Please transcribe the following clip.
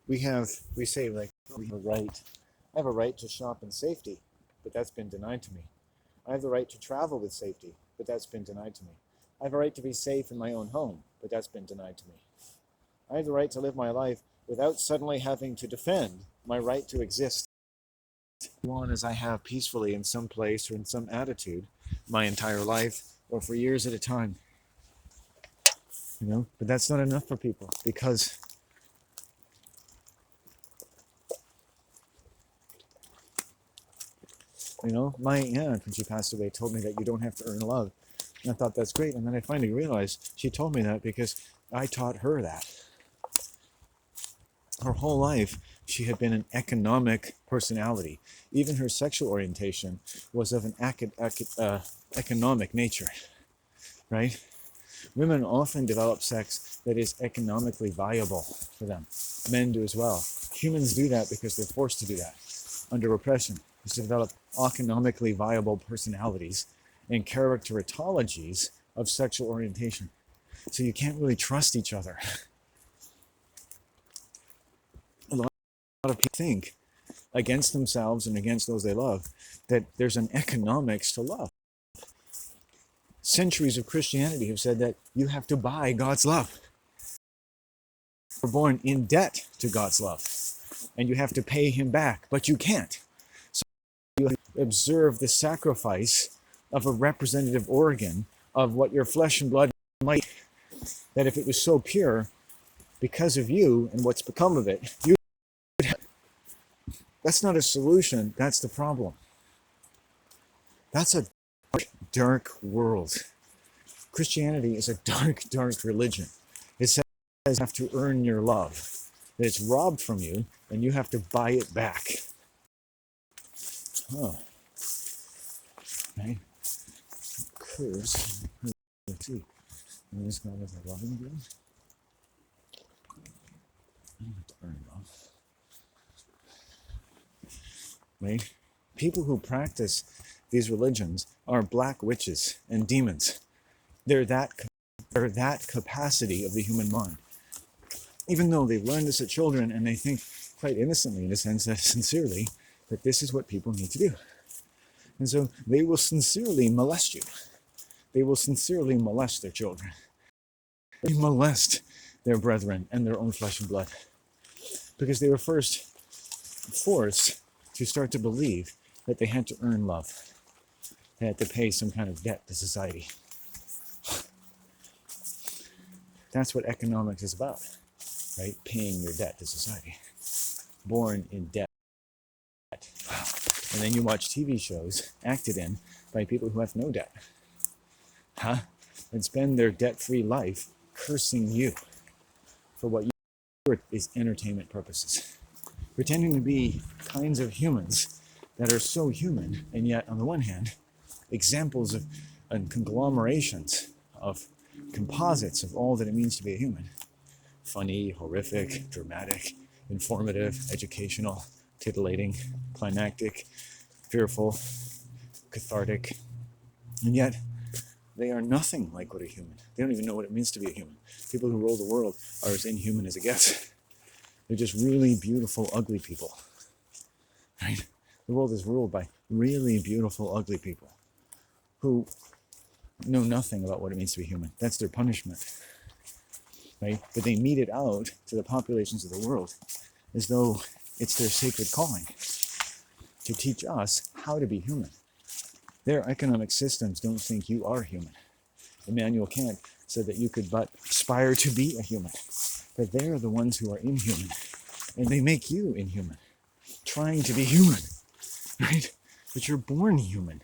we say like we have a right. I have a right to shop in safety, but that's been denied to me. I have the right to travel with safety, but that's been denied to me. I have a right to be safe in my own home, but that's been denied to me. I have the right to live my life without suddenly having to defend my right to exist on as I have peacefully in some place or in some attitude my entire life or for years at a time. But that's not enough for people because my aunt, when she passed away, told me that you don't have to earn love. And I thought that's great. And then I finally realized she told me that because I taught her that. Her whole life, she had been an economic personality. Even her sexual orientation was of an economic nature, right? Women often develop sex that is economically viable for them. Men do as well. Humans do that because they're forced to do that under oppression. Is to develop economically viable personalities and characteritologies of sexual orientation. So you can't really trust each other. A lot of people think against themselves and against those they love that there's an economics to love. Centuries of Christianity have said that you have to buy God's love. We're born in debt to God's love, and you have to pay him back, but you can't. You observe the sacrifice of a representative organ of what your flesh and blood might, that if it was so pure, because of you and what's become of it, you would have. That's not a solution, that's the problem. That's a dark, dark world. Christianity is a dark, dark religion. It says you have to earn your love, that it's robbed from you, and you have to buy it back. Oh, right. Curse. Let's see. This guy is a loving again. I don't have to earn love. Right? People who practice these religions are black witches and demons. They're that capacity of the human mind. Even though they've learned this as children and they think quite innocently, in a sense, that sincerely, that this is what people need to do. And so they will sincerely molest you. They will sincerely molest their children. They molest their brethren and their own flesh and blood. Because they were first forced to start to believe that they had to earn love. They had to pay some kind of debt to society. That's what economics is about, right? Paying your debt to society. Born in debt. And then you watch TV shows acted in by people who have no debt. And spend their debt-free life cursing you for what you is entertainment purposes. Pretending to be kinds of humans that are so human, and yet, on the one hand, examples of and conglomerations of composites of all that it means to be a human. Funny, horrific, dramatic, informative, educational, titillating, climactic, fearful, cathartic, and yet they are nothing like what a human. They don't even know what it means to be a human. People who rule the world are as inhuman as it gets. They're just really beautiful, ugly people. Right? The world is ruled by really beautiful, ugly people who know nothing about what it means to be human. That's their punishment. Right? But they mete it out to the populations of the world as though it's their sacred calling to teach us how to be human. Their economic systems don't think you are human. Immanuel Kant said that you could but aspire to be a human. But they're the ones who are inhuman. And they make you inhuman. Trying to be human. Right? But you're born human.